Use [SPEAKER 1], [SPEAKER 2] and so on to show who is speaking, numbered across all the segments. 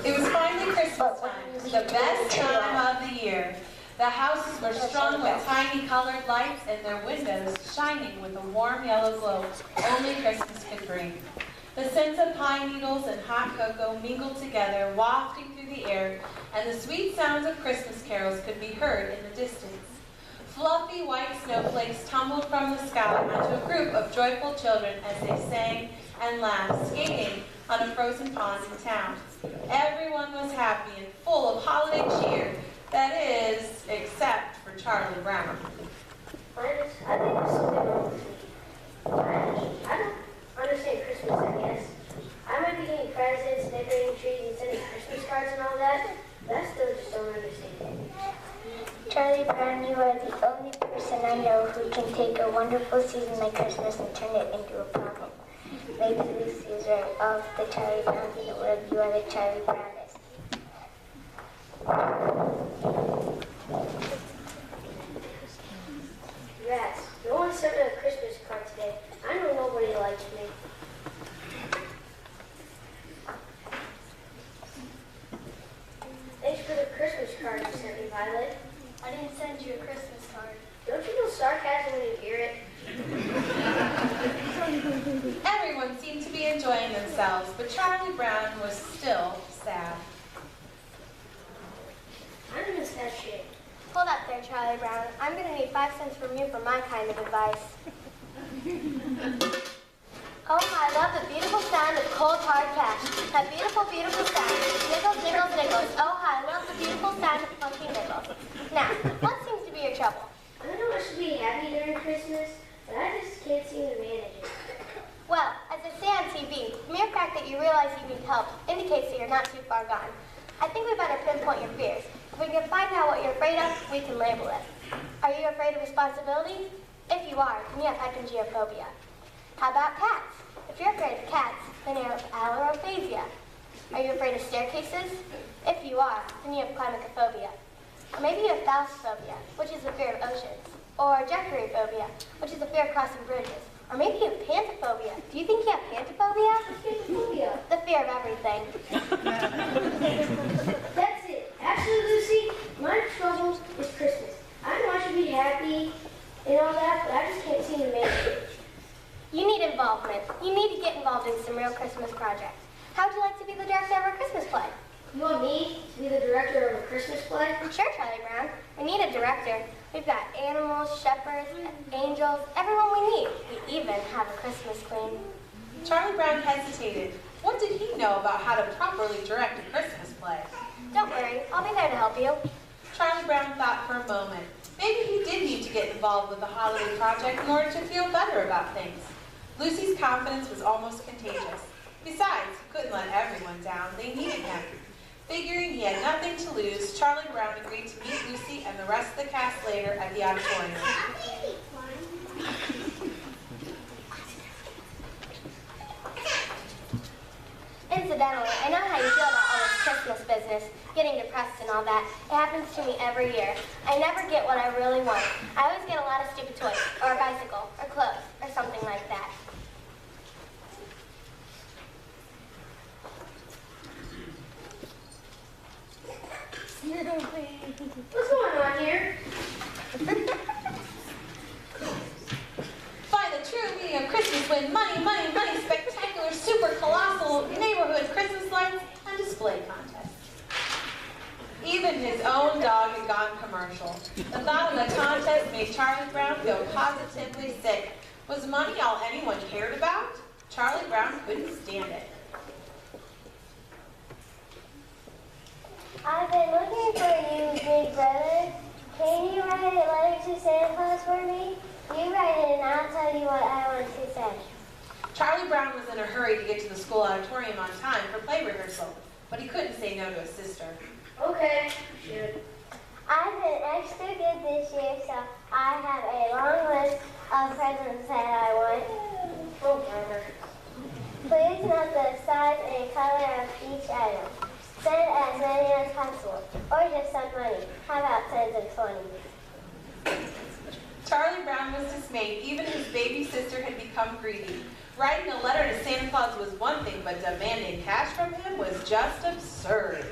[SPEAKER 1] It was finally Christmas time, the best time of the year. The houses were strung with tiny colored lights and their windows shining with a warm yellow glow only Christmas could bring. The scents of pine needles and hot cocoa mingled together, wafting through the air, and the sweet sounds of Christmas carols could be heard in the distance. Fluffy white snowflakes tumbled from the sky onto a group of joyful children as they sang and laughed, skating on a frozen pond in town. Everyone was happy and full of holiday cheer, that is, except for Charlie Brown.
[SPEAKER 2] I think there's something wrong with me. I don't understand Christmas, I guess. I might be getting presents, decorating trees, and sending Christmas cards and all that, but I still just don't understand it.
[SPEAKER 3] Charlie Brown, you are the only person I know who can take a wonderful season like Christmas and turn it into a problem. Maybe Lucy is right. Of the Charlie Browns in the world, you are the Charlie Brownest.
[SPEAKER 2] Rats, no one sent me a Christmas card today. I know nobody likes me. Thanks for the Christmas card you sent me, Violet.
[SPEAKER 3] I didn't send you a Christmas card.
[SPEAKER 2] Don't you know sarcasm when you hear it?
[SPEAKER 1] Everyone seemed to be enjoying themselves, but Charlie Brown was still sad.
[SPEAKER 2] I'm in a sad shape.
[SPEAKER 3] Hold up there, Charlie Brown. I'm going to need 5 cents from you for my kind of advice. Oh, I love the beautiful sound of cold, hard cash. That beautiful, beautiful sound. Nickels, nickels, nickels. Oh, I love the beautiful sound of funky nickels. Now, what seems to be your trouble?
[SPEAKER 2] I know I should be happy during Christmas, but I just can't seem to manage it.
[SPEAKER 3] Well, as I say on TV, the mere fact that you realize you need help indicates that you're not too far gone. I think we better pinpoint your fears. If we can find out what you're afraid of, we can label it. Are you afraid of responsibility? If you are, then you have hypengiophobia. How about cats? If you're afraid of cats, then you have allorophagia. Are you afraid of staircases? If you are, then you have climacophobia. Or maybe you have thalassophobia, which is the fear of oceans. Or jacquerophobia, which is the fear of crossing bridges. Or maybe you have pantophobia. Do you think you have pantophobia?
[SPEAKER 2] What's pantophobia?
[SPEAKER 3] The fear of everything.
[SPEAKER 2] That's it. Actually, Lucy, my trouble is Christmas. I know I should be happy and all that, but I just can't seem to manage it.
[SPEAKER 3] You need involvement. You need to get involved in some real Christmas projects. How would you like to be the director of a Christmas play?
[SPEAKER 2] You want me to be the director of a Christmas play?
[SPEAKER 3] Sure, Charlie Brown. We need a director. We've got animals, shepherds, angels, everyone we need. We even have a Christmas queen.
[SPEAKER 1] Charlie Brown hesitated. What did he know about how to properly direct a Christmas play?
[SPEAKER 3] Don't worry, I'll be there to help you.
[SPEAKER 1] Charlie Brown thought for a moment. Maybe he did need to get involved with the holiday project in order to feel better about things. Lucy's confidence was almost contagious. Besides, he couldn't let everyone down. They needed him. Figuring he had nothing to lose, Charlie Brown agreed to meet Lucy and the rest of the cast later at the auditorium.
[SPEAKER 3] Incidentally, I know how you feel about all this Christmas business, getting depressed and all that. It happens to me every year. I never get what I really want. I always get a lot of stupid toys, or a bicycle, or clothes, or something like that.
[SPEAKER 2] What's going on here?
[SPEAKER 1] By the true meaning of Christmas, when money, money, money, spectacular, super colossal neighborhood Christmas lights and display contests. Even his own dog had gone commercial. The thought of the contest made Charlie Brown feel positively sick. Was money all anyone cared about? Charlie Brown couldn't stand it.
[SPEAKER 3] I've been looking for you, big brother. Can you write a letter to Santa Claus for me? You write it and I'll tell you what I want to say.
[SPEAKER 1] Charlie Brown was in a hurry to get to the school auditorium on time for play rehearsal, but he couldn't say no to his sister.
[SPEAKER 2] Okay, shoot.
[SPEAKER 3] I've been extra good this year, so I have a long list of presents that I want.
[SPEAKER 2] Oh, brother.
[SPEAKER 3] Please note the size and color of each item. Send as many as possible, or just some money. How about 10s and 20s?
[SPEAKER 1] Charlie Brown was dismayed. Even his baby sister had become greedy. Writing a letter to Santa Claus was one thing, but demanding cash from him was just absurd.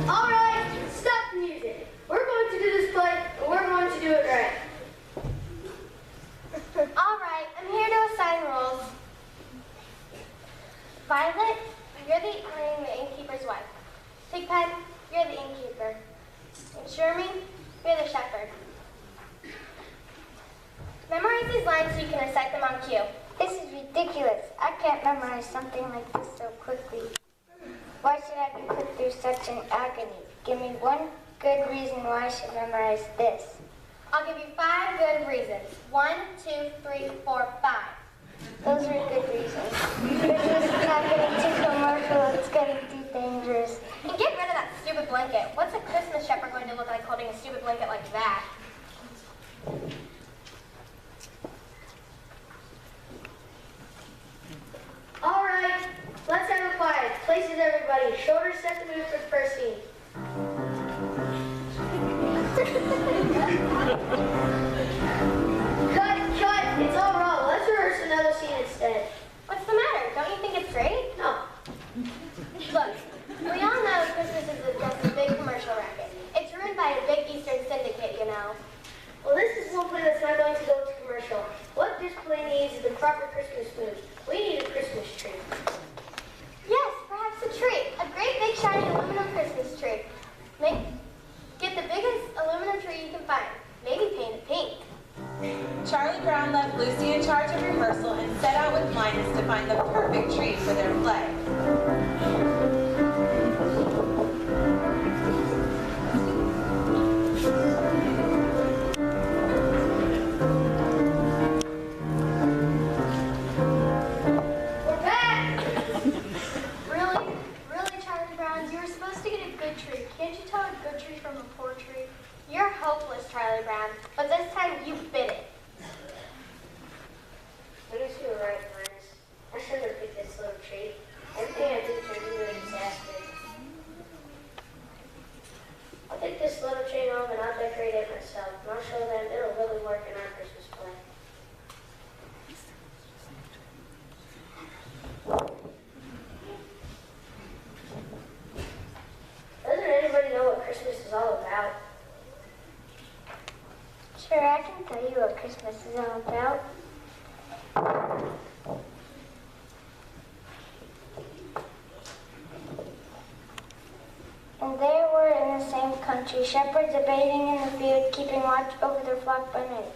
[SPEAKER 2] All right, stop the music. We're going to do this play, and we're going to do it right.
[SPEAKER 3] All right, I'm here to assign roles. Violet, you're the innkeeper's wife. Pigpen, you're the innkeeper. And Shermie, you're the shepherd. Memorize these lines so you can recite them on cue.
[SPEAKER 4] This is ridiculous. I can't memorize something like this so quickly. Why should I be put through such an agony? Give me one good reason why I should memorize this.
[SPEAKER 3] I'll give you 5 good reasons. 1, 2, 3, 4, 5.
[SPEAKER 4] Those are good reasons. Christmas is not getting too commercial. It's getting too dangerous.
[SPEAKER 3] And get rid of that stupid blanket. What's a Christmas shepherd going to look like holding a stupid blanket like that?
[SPEAKER 2] All right, let's have a quiet. Places, everybody. Shoulders set to move for the first scene. Cut. It's all wrong. Let's rehearse another scene instead.
[SPEAKER 3] What's the matter? Don't you think it's great?
[SPEAKER 2] No.
[SPEAKER 3] Look, we all know Christmas is just a big commercial racket. It's ruined by a big Eastern syndicate, you know.
[SPEAKER 2] Well, this is one play that's not going to go to commercial. What this play needs is the proper Christmas mood. We need a Christmas tree.
[SPEAKER 3] Yes, perhaps a tree. A great big shiny aluminum Christmas tree. Get the biggest aluminum tree you can find. Maybe paint it pink.
[SPEAKER 1] Charlie Brown left Lucy in charge of rehearsal and set out with Linus to find the perfect tree for their play.
[SPEAKER 2] We're back!
[SPEAKER 3] Really, Charlie Brown? You were supposed to get a good tree. Can't you tell a good tree from a poor tree? You're hopeless, Charlie Brown. But this time you bit it.
[SPEAKER 2] I guess you were right, Linus. I shouldn't have picked this little tree. Everything I did turned into a disaster. I'll take this little tree home and I'll decorate it myself. And I'll show them it'll really work in our Christmas play. Doesn't anybody know what Christmas is all about?
[SPEAKER 4] Sure, I can tell you what Christmas is all about. And there were in the same country shepherds abiding in the field, keeping watch over their flock by night.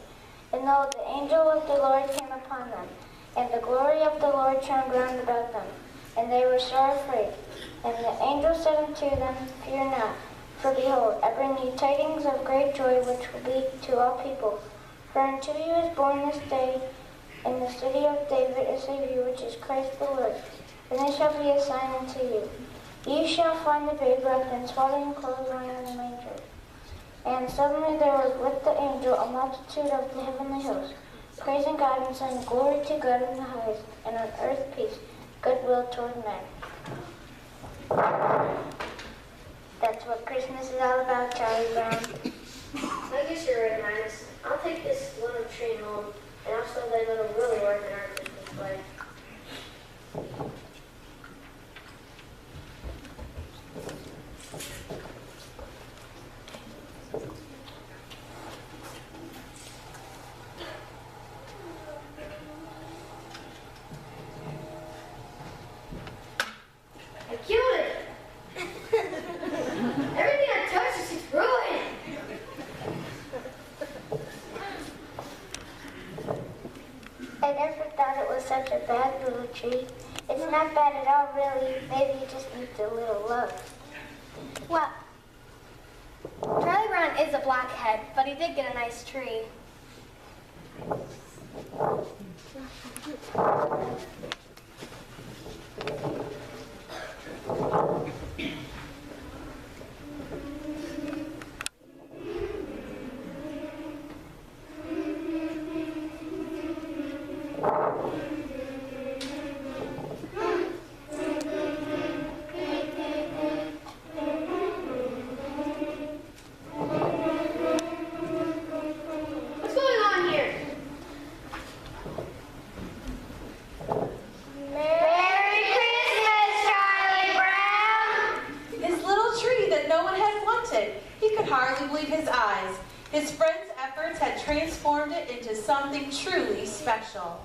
[SPEAKER 4] And lo, the angel of the Lord came upon them, and the glory of the Lord shone round about them, and they were sore afraid. And the angel said unto them, Fear not, for behold, I bring you tidings of great joy, which will be to all people. For unto you is born this day in the city of David a Savior, which is Christ the Lord. And this shall be a sign unto you. Ye shall find the babe wrapped in swaddling clothes lying in a manger. And suddenly there was with the angel a multitude of the heavenly hosts, praising God and saying, Glory to God in the highest, and on earth peace, goodwill toward men. That's what Christmas is all about, Charlie Brown.
[SPEAKER 2] I guess you're right, Linus. I'll take this little tree home, and I'll show them it'll really work in our Christmas play. I killed it! Everything I touch is just ruined!
[SPEAKER 4] I never thought it was such a bad little tree. It's not bad at all, really. Maybe it just needs a little love.
[SPEAKER 3] Well, Charlie Brown is a blockhead, but he did get a nice tree.
[SPEAKER 1] special.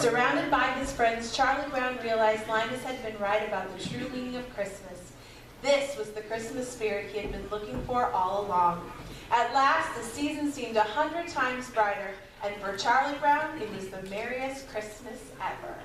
[SPEAKER 1] Surrounded by his friends, Charlie Brown realized Linus had been right about the true meaning of Christmas. This was the Christmas spirit he had been looking for all along. At last, the season seemed 100 times brighter, and for Charlie Brown, it was the merriest Christmas ever.